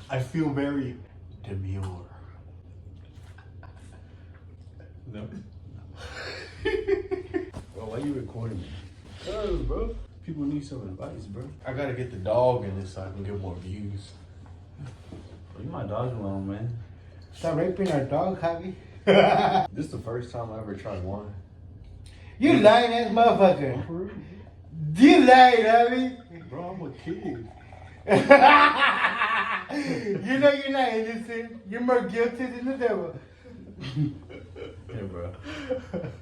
I feel very demure. No. Well, why you recording me? Cause, bro, People need some advice, bro. I gotta get the dog in this so I can get more views. Well, you my dog's alone, man. Stop raping our dog, Javi. This is the first time I ever tried wine. You lying ass motherfucker. For real? You lying, Javi. Bro, I'm a kid. You know you're not innocent. You're more guilty than the devil. Yeah, bro.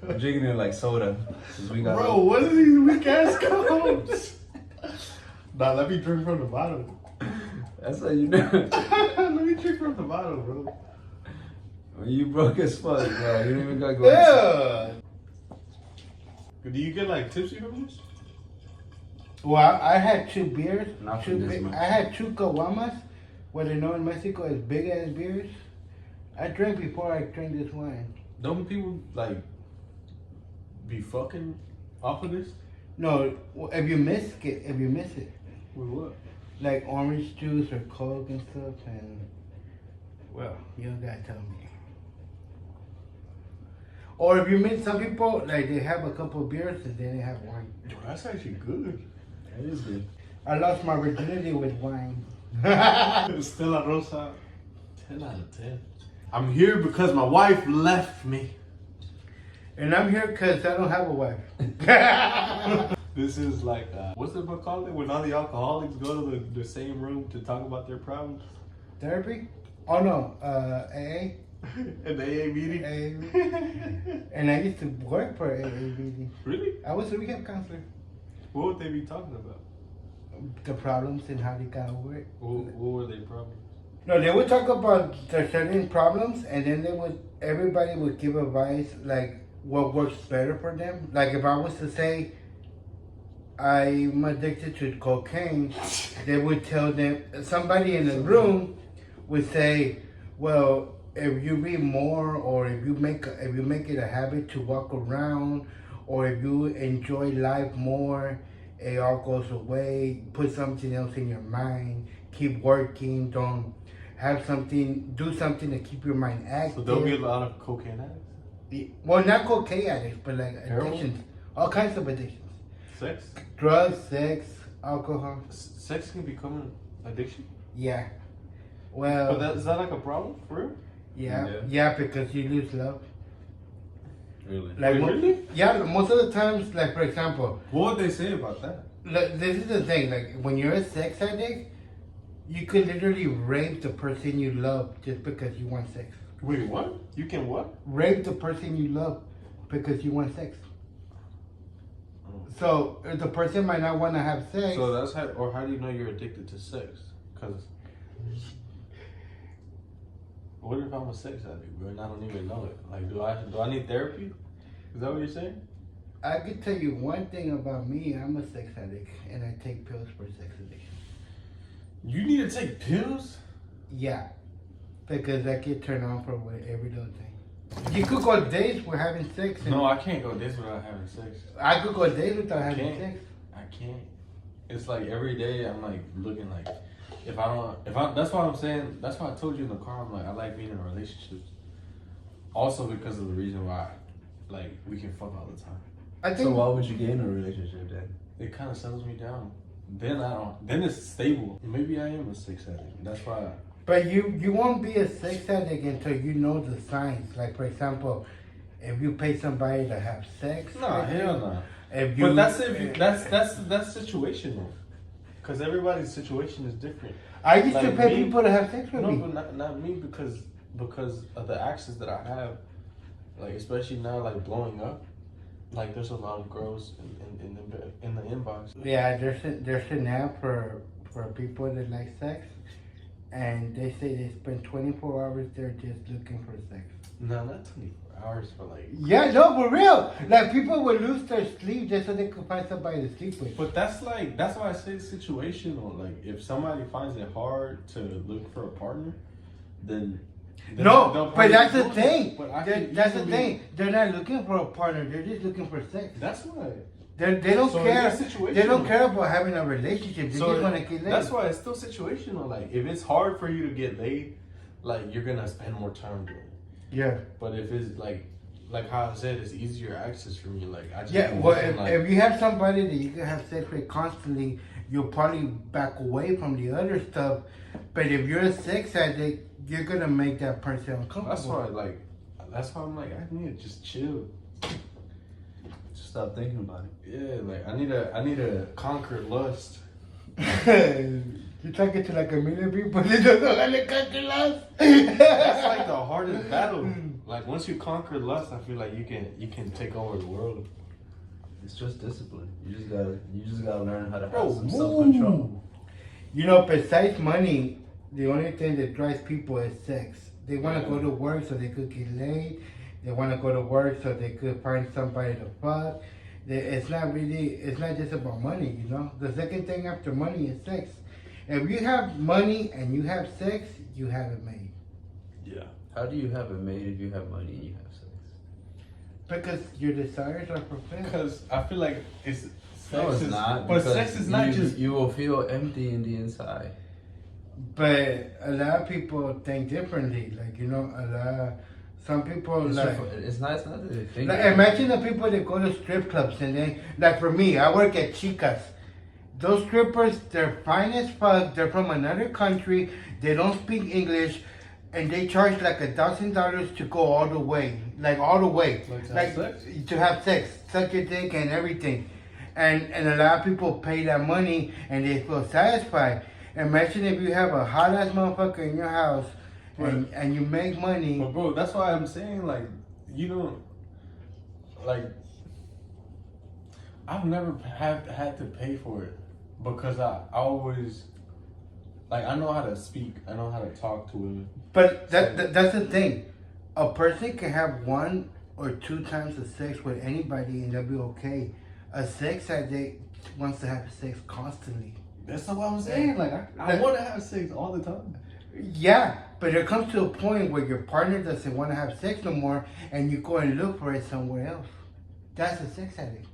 I'm drinking it like soda. Since we got Bro, what are these weak ass cups? Nah, let me drink from the bottom. That's how you know. Let me drink from the bottom, bro. When you broke as fuck, bro. You don't even gotta go. Yeah. Do you get like tipsy from this? Well, I had 2 beers. Not Two from this big, much. I had 2 caguamas, what they know in Mexico as big ass beers. I drank before I drank this wine. Don't people like be fucking off of this? No, if you miss it, With what? like orange juice or Coke and stuff, and well, you don't gotta tell me. Or if you meet some people, like they have a couple of beers and then they have wine. Yo, that's actually good. It is good. I lost my virginity with wine. Stella Rosa, 10 out of 10. I'm here because my wife left me. And I'm here because I don't have a wife. This is like, what's it called? When all the alcoholics go to the same room to talk about their problems? Therapy? Oh no, AA. An AA meeting? AA. And I used to work for AA meeting. Really? I was a rehab counselor. What would they be talking about? The problems and how they got over it. What were their problems? No, they would talk about the certain problems, and then everybody would give advice like what works better for them. Like if I was to say I'm addicted to cocaine, they would tell them, somebody in the room would say, well, if you read more, or if you make it a habit to walk around, or if you enjoy life more, it all goes away. Put something else in your mind. Keep working. Don't have something. Do something to keep your mind active. So there'll be a lot of cocaine addicts? Well, not cocaine addicts, but like Heroin? addictions. All kinds of addictions. Sex? Drugs, sex, alcohol. Sex can become an addiction? Yeah. Well. But is that like a problem? For real? Yeah, because you lose love. Really? Like Wait, really? Yeah, most of the times, like for example, What would they say about that? this is the thing. Like when you're a sex addict, you could literally rape the person you love just because you want sex. Wait, what? You can what? Rape the person you love because you want sex. So if the person might not want to have sex. So that's how, or how do you know you're addicted to sex? Because what if I'm a sex addict, bro, and I don't even know it? Like, do I need therapy? Is that what you're saying? I can tell you one thing about me. I'm a sex addict, and I take pills for sex addiction. You need to take pills? Yeah, because I get turned on for every little thing. You could go days without having sex. No, I can't go days without having sex. I could go days without having can't. sex. I can't. It's like every day I'm like looking like, that's why I'm saying, that's why I told you in the car, I'm like, I like being in relationships. Also because of the reason why, like, we can fuck all the time. I think. So why would you get in a relationship then? It kind of settles me down. Then it's stable. Maybe I am a sex addict. That's why. But you won't be a sex addict until you know the signs. Like for example, if you pay somebody to have sex. Nah, hell no. If you, But that's situational. Because everybody's situation is different. I used to Like pay me- people to have sex with No, me. but not me because of the access that I have. Like especially now, like blowing up. Like there's a lot of girls in the inbox. Yeah, there's an app for people that like sex, and they say they spend 24 hours there just looking for sex. No, not 24 hours, but like. Yeah, no, for real. Like people would lose their sleep just so they could find somebody to sleep with. But that's why I say it's situational. Like if somebody finds it hard to look for a partner, then No, they'll but probably that's the do it. thing. But I can That's the easily- thing. They're not looking for a partner. They're just looking for sex. That's why. They don't So care. it is situational. They don't care about having a relationship. They So just want to get laid. that's why it's still situational. Like if it's hard for you to get laid, like you're gonna spend more time doing it. Yeah. But if it's like how I said, it's easier access for me. Like I just Yeah, be well, looking, like, if you have somebody that you can have sex with constantly, you'll probably back away from the other stuff. But if you're a sex addict, you're gonna make that person uncomfortable. that's why I'm like I need to just chill. Just stop thinking about it. Yeah, like I need to conquer lust. You're talking to like a million people. They don't know how to conquer lust. That's like the hardest battle. Like once you conquer lust, I feel like you can take over the world. It's just discipline. You just gotta learn how to have Bro, some move. self-control. You know, besides money, the only thing that drives people is sex. They want to go to work so they could get laid. They want to go to work so they could find somebody to fuck. It's not just about money, you know. The second thing after money is sex. If you have money and you have sex, you have it made. Yeah. How do you have it made if you have money and you have sex? Because your desires are fulfilled. Because I feel like it's sex No, it's is, not. But because sex is not just. You will feel empty in the inside. But a lot of people think differently. Like, you know, some people It's not that they think. like imagine the people that go to strip clubs and then, like for me, I work at Chicas. Those strippers, they're fine as fuck. They're from another country. They don't speak English, and they charge like $1,000 to go all the way, like all the way, Like to have sex? to have sex, suck your dick and everything, and a lot of people pay that money and they feel satisfied. Imagine if you have a hot ass motherfucker in your house, and you make money. But bro, that's why I'm saying like you don't like. I've never had to pay for it because I always like I know how to speak. I know how to talk to women. But that's the thing. A person can have 1 or 2 times of sex with anybody and they'll be okay. A sex addict wants to have sex constantly. That's not what I'm saying. Like I want to have sex all the time. Yeah, but there comes to a point where your partner doesn't want to have sex no more and you go and look for it somewhere else. That's a sex addict.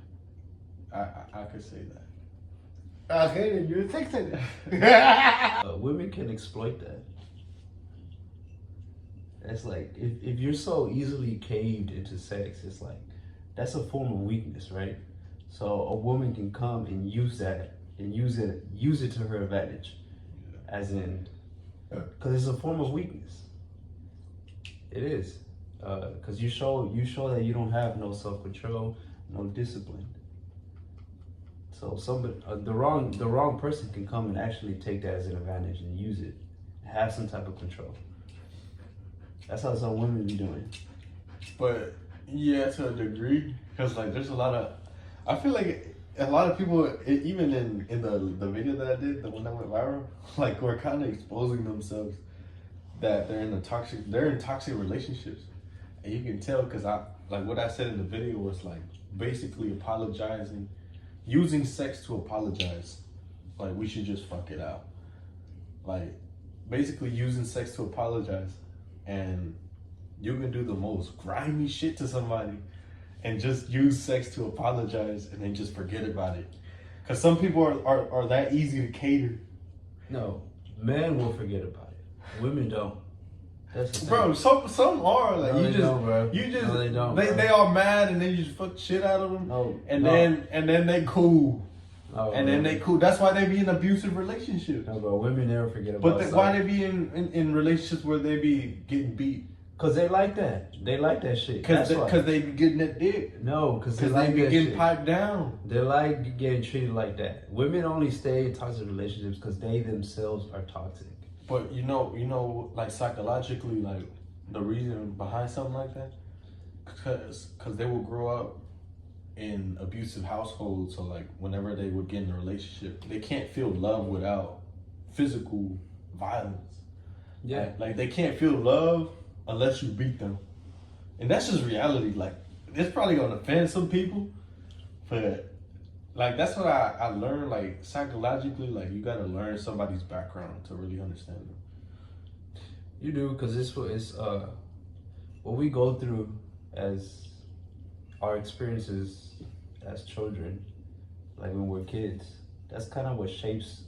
I could say that. Okay, then you're a sex addict. Women can exploit that. It's like if you're so easily caved into sex, it's like that's a form of weakness, right? So a woman can come and use that and use it to her advantage, as in, because it's a form of weakness. It is, because you show that you don't have no self-control, no discipline. So somebody, the wrong person can come and actually take that as an advantage and use it, have some type of control. That's how some women be doing. But yeah, to a degree, because like there's a lot of, I feel like a lot of people, even in the video that I did, the one that went viral, like were kind of exposing themselves that they're in toxic relationships, and you can tell because what I said in the video was like basically apologizing, using sex to apologize, like we should just fuck it out, like basically using sex to apologize. And you can do the most grimy shit to somebody and just use sex to apologize and then just forget about it. Because some people are that easy to cater. No, men will forget about it. Women don't. That's the thing. Bro, some are like No, you they just don't, bro. you just No, they don't, they bro. are mad and then you just fuck shit out of them. No, and no. then they cool. No, And then they cool. That's why they be in abusive relationships. No, bro. Women never forget about But it. why they be in relationships where they be getting beat? Cause they like that. They like that shit. That's why. Because they be getting that dick. No, cause they Because like they be that getting shit. piped down. They like getting treated like that. Women only stay in toxic relationships because they themselves are toxic. But you know, like psychologically, like the reason behind something like that, because they will grow up in abusive households. So like whenever they would get in a relationship, they can't feel love without physical violence. Yeah. Like they can't feel love unless you beat them, and that's just reality. Like it's probably gonna offend some people, but like that's what I learned. Like psychologically, like you gotta learn somebody's background to really understand them. You do, because it's what we go through as our experiences as children like when we're kids. That's kind of what shapes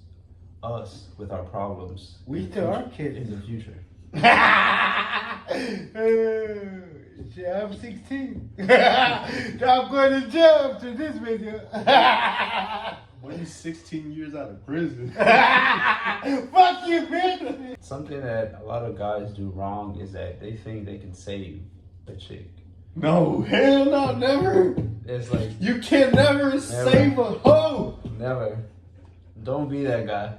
us with our problems. We still are kids. in the future. Yeah, I'm 16. I'm going to jail after this video. When he's 16 years out of prison. Fuck you, bitch. Something that a lot of guys do wrong is that they think they can save a chick. No, hell no, never. It's like, You can never save a hoe. never. Don't be that guy.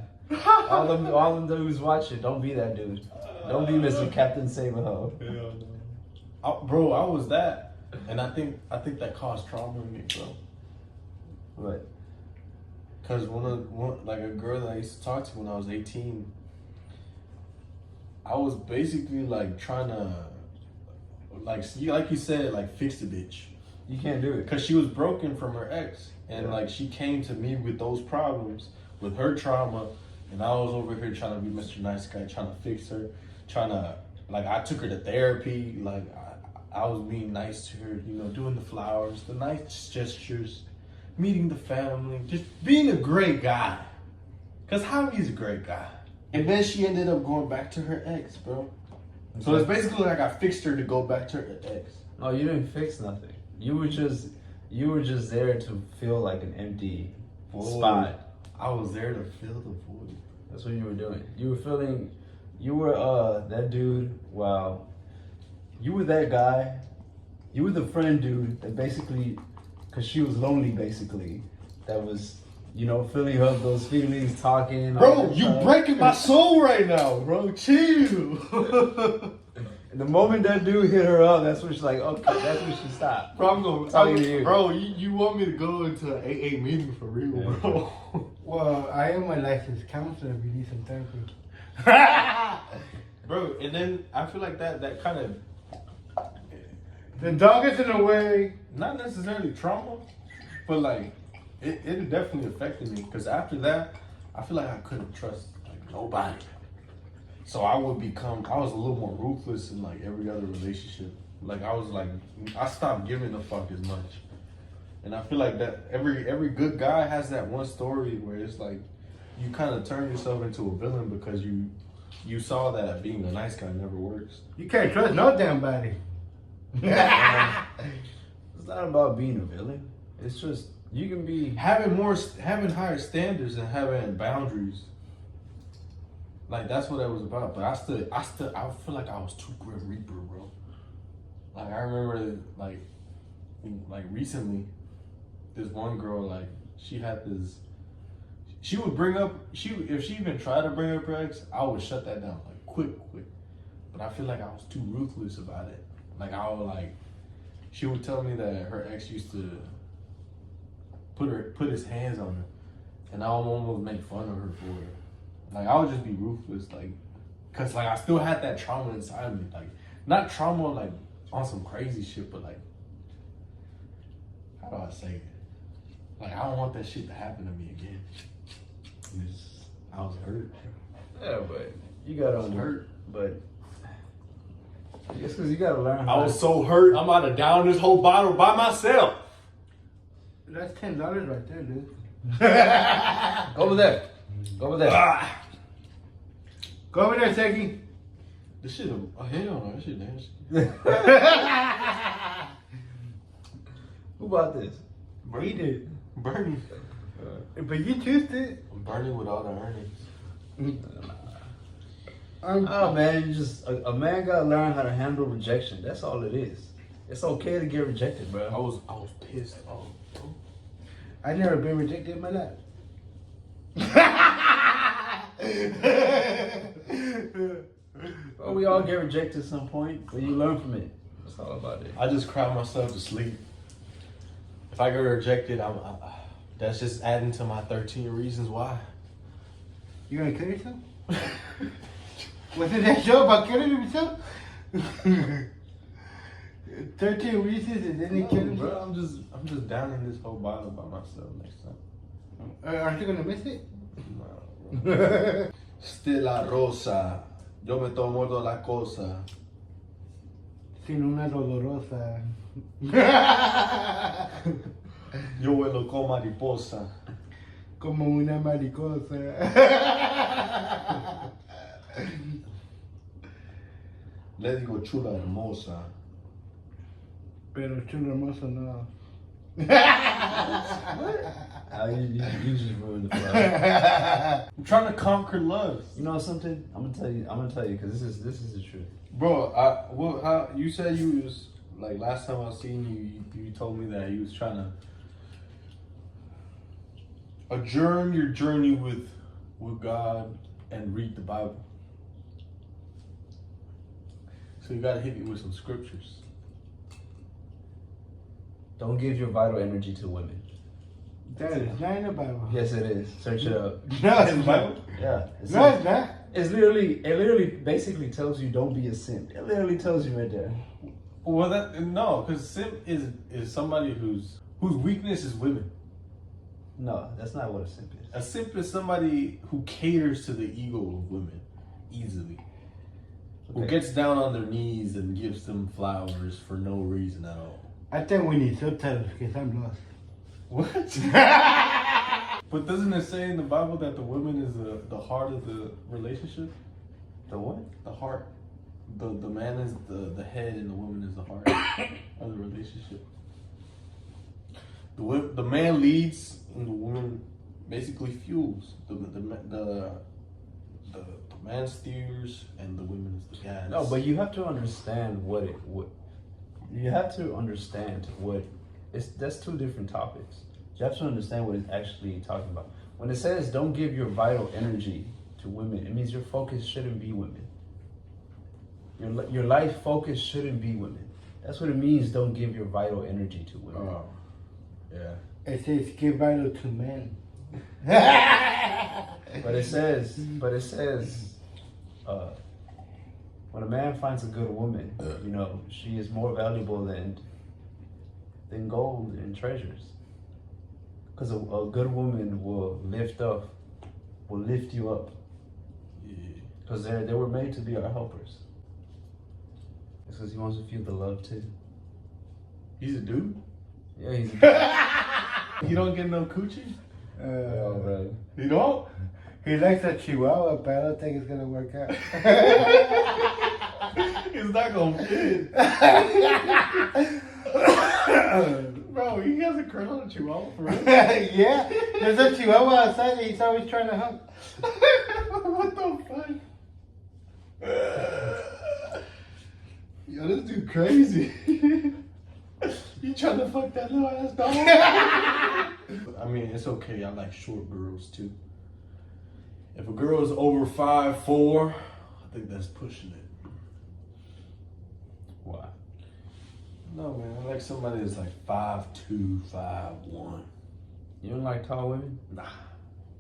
All them dudes watching, don't be that dude. Don't be Mr. Captain Save a Hoe. Hell no. Bro, I was that, and I think that caused trauma in me, bro. But Cause one like a girl that I used to talk to when I was 18, I was basically like trying to, like you said, like fix the bitch. you can't do it. Cause she was broken from her ex, and like she came to me with those problems, with her trauma, and I was over here trying to be Mr. Nice Guy, trying to fix her, trying to like I took her to therapy, like I was being nice to her, you know, doing the flowers, the nice gestures, meeting the family, just being a great guy. Cause Javi's a great guy, and then she ended up going back to her ex, bro. So it's basically like I fixed her to go back to her ex. No, you didn't fix nothing. You were just there to feel like an empty spot. I was there to fill the void. That's what you were doing. You were that dude. Wow, you were that guy. You were the friend dude that basically, cause she was lonely basically, that was, you know, filling up those feelings, talking. all Bro, that you stuff. breaking my soul right now, bro. Chill. And the moment that dude hit her up, that's when she's like, okay, that's when she stopped. Bro, I'm going Talking to you. Bro, you want me to go into an AA meeting for real, Yeah. bro? Well, I am a licensed counselor if you need some therapy. Bro, and then I feel like that kind of, The dog is in the way. not necessarily trauma, but like, it definitely affected me. Because after that, I feel like I couldn't trust like nobody. So I was a little more ruthless in like every other relationship. Like I stopped giving a fuck as much. And I feel like that every good guy has that one story where it's like you kind of turn yourself into a villain because you saw that being a nice guy never works. You can't trust no damn body. It's not about being a villain. It's just you can be. Having higher standards and having boundaries. Like that's what that was about. But I feel like I was too Grim Reaper, bro. Like I remember like recently, this one girl, like she had this. She would bring up if she even tried to bring up her ex, I would shut that down like quick. But I feel like I was too ruthless about it. Like she would tell me that her ex used to put his hands on her, and I would almost make fun of her for it. Like I would just be ruthless, like, cause like I still had that trauma inside me, like not trauma like on some crazy shit, but like, how do I say it? Like I don't want that shit to happen to me again. I was hurt. Yeah, but you gotta hurt. But I guess because you gotta learn. I was so hurt. I'm about to down this whole bottle by myself. That's $10 right there, dude. Over there. Over there. Ah. Go over there, Seki. This shit, hell no, that shit nasty. Who bought this? He did. Bernie. But you choose it. Bernie with all the earnings. Oh man, you just a man gotta learn how to handle rejection. That's all it is. It's okay to get rejected, bro. I was pissed off, bro. I never been rejected in my life. Well, we all get rejected at some point, but you learn from it. That's all about it. I just cried myself to sleep. If I get rejected, that's just adding to my 13 reasons why. You gonna kill yourself? Wasn't that show about killing himself? 13 reasons and then he killed himself? Bro, I'm just downing this whole bottle by myself next time. Aren't you gonna miss it? No, bro. Stella Rosa. Yo me tomo toda la cosa. Sin una dolorosa. Yo vuelo con mariposa. Como una maricosa. Le digo chula hermosa. Pero chulo hermoso no. You just ruined the flow. I'm trying to conquer love. You know something? I'm gonna tell you because this is the truth. Bro, how you said you was like last time I seen you told me that you was trying to adjourn your journey with God and read the Bible. So you gotta hit me with some scriptures. Don't give your vital energy to women. That is not in the Bible. Yes, it is. Search it up. No, it's not. Yeah. No, it's not. It literally basically tells you don't be a simp. It literally tells you right there. Well, because simp is somebody whose weakness is women. No, that's not what a simp is. A simp is somebody who caters to the ego of women easily. Who Okay. gets down on their knees and gives them flowers for no reason at all. I think we need subtitles because I'm lost. What? But doesn't it say in the Bible that the woman is the heart of the relationship? The what? The heart. The man is the head and the woman is the heart of the relationship. The man leads and the woman basically fuels. The man steers and the woman is the gas. No, but you have to understand what you have to understand what that's two different topics. You have to understand what it's actually talking about. When it says don't give your vital energy to women, it means your focus shouldn't be women. Your life focus shouldn't be women. That's what it means. Don't give your vital energy to women. Oh, yeah. It says give vital to men. But it says, when a man finds a good woman, you know, she is more valuable than gold and treasures. Because a good woman will lift you up. Yeah. Because they were made to be our helpers. It's because he wants to feel the love too. He's a dude? Yeah, he's. You don't get no coochie? Oh, bro. You don't? He likes a chihuahua, but I don't think it's gonna work out. It's not gonna fit. Bro, he has a curl on a chihuahua for real? Yeah, there's a chihuahua outside that he's always trying to hunt. What the fuck? Yo, this dude crazy. You trying to fuck that little ass dog? I mean, it's okay. I like short girls too. If a girl is over 5'4", I think that's pushing it. Why? No, man. I like somebody that's like 5'2", 5'1". You don't like tall women? Nah.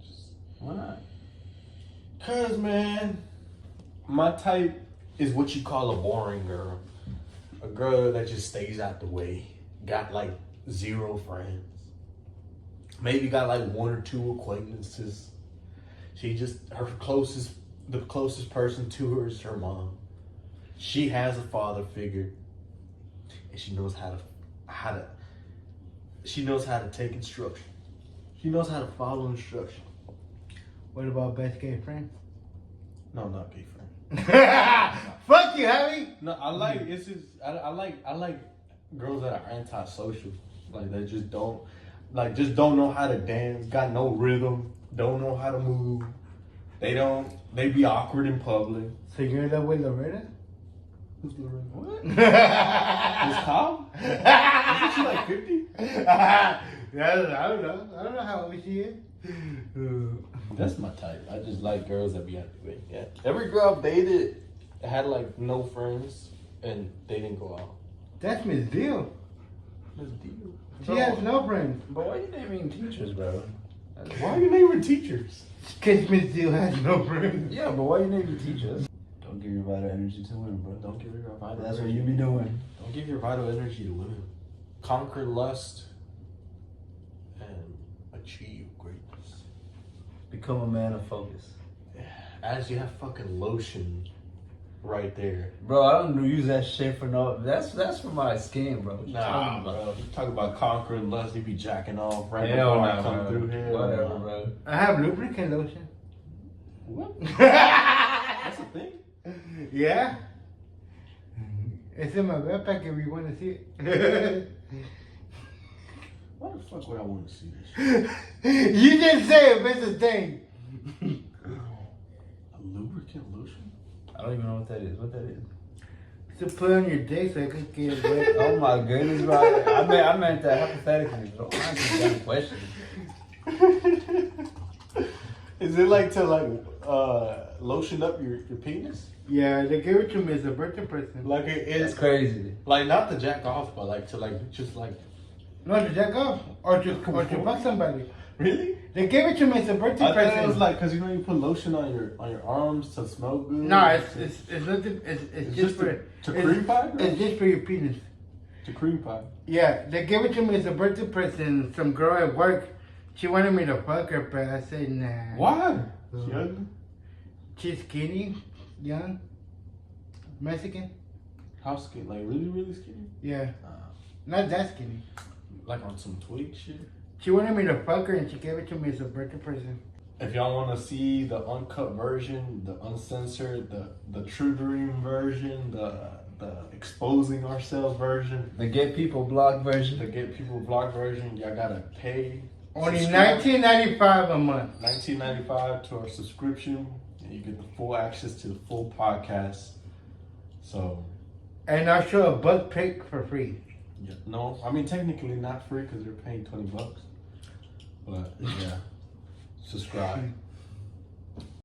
Just, Why not? Cause, man, my type is what you call a boring girl. A girl that just stays out the way. Got like 0 friends. Maybe got like 1 or 2 acquaintances. The closest person to her is her mom. She has a father figure. And she knows how to take instruction. She knows how to follow instruction. What about best gay friend? No, not gay friend. Fuck you, Harry. No, I like it's just I like girls that are antisocial, like they just don't know how to dance, got no rhythm, don't know how to move. They be awkward in public. So you're in love with Loretta? Who's Loretta? What? Miss Cobb? Isn't she like 50? I don't know. I don't know how old she is. That's my type. I just like girls that be out the way. Yeah. Every girl I've dated had like no friends and they didn't go out. That's Miss Deal. Let's deal. She has no friends. But why are you naming teachers, bro? Why are you naming teachers? Because Miss Deal has no friends. Yeah, but why are you naming teachers? Don't give your vital energy to women, bro. Don't give your vital That's what energy. you be doing. Don't give your vital energy to women. Conquer lust and achieve greatness. Become a man of focus. As you have fucking lotion right there. Bro, I don't use that shit for no. That's for my skin, bro. What you Nah, talking about? bro. You talk about conquering lust, you be jacking off right Hell before I no, come bro. through here. Whatever, bro. I have lubricant lotion. What? That's a thing? Yeah. It's in my backpack if you want to see it. Why the fuck would I want to see this shit? You didn't say it, but it's a thing. A lubricant lotion? I don't even know what that is. What that is? To put on your dick so it could get wet. Oh my goodness, bro. I meant that hypothetically. Don't answer that question. Is it like to lotion up your penis? Yeah, they gave it to me as a birthday present. Like It's it's crazy. like not to jack off, but like to like just like No, to jack off or to fuck somebody. really? They gave it to me as a birthday I thought present. it was like because you know you put lotion on your arms to smell good. No, it's nothing. It's just for to cream pie. Bro? It's just for your penis. To cream pie. Yeah, they gave it to me as a birthday present. Some girl at work, she wanted me to fuck her, but I said nah. Why? She ugly? She's skinny, young, Mexican. How skinny? Like really skinny? Yeah, not that skinny. Like on some twig shit. She wanted me to fuck her, and she gave it to me as a birthday present. If y'all want to see the uncut version, the uncensored, the true dream version, the exposing ourselves version, The get people blocked version. the get people vlog version, y'all gotta pay. Only subscribe. $19.95 a month. $19.95 to our subscription, and you get the full access to the full podcast. So, And I'll show a butt pic for free. yeah, no, I mean technically not free because they're paying $20, but yeah, subscribe.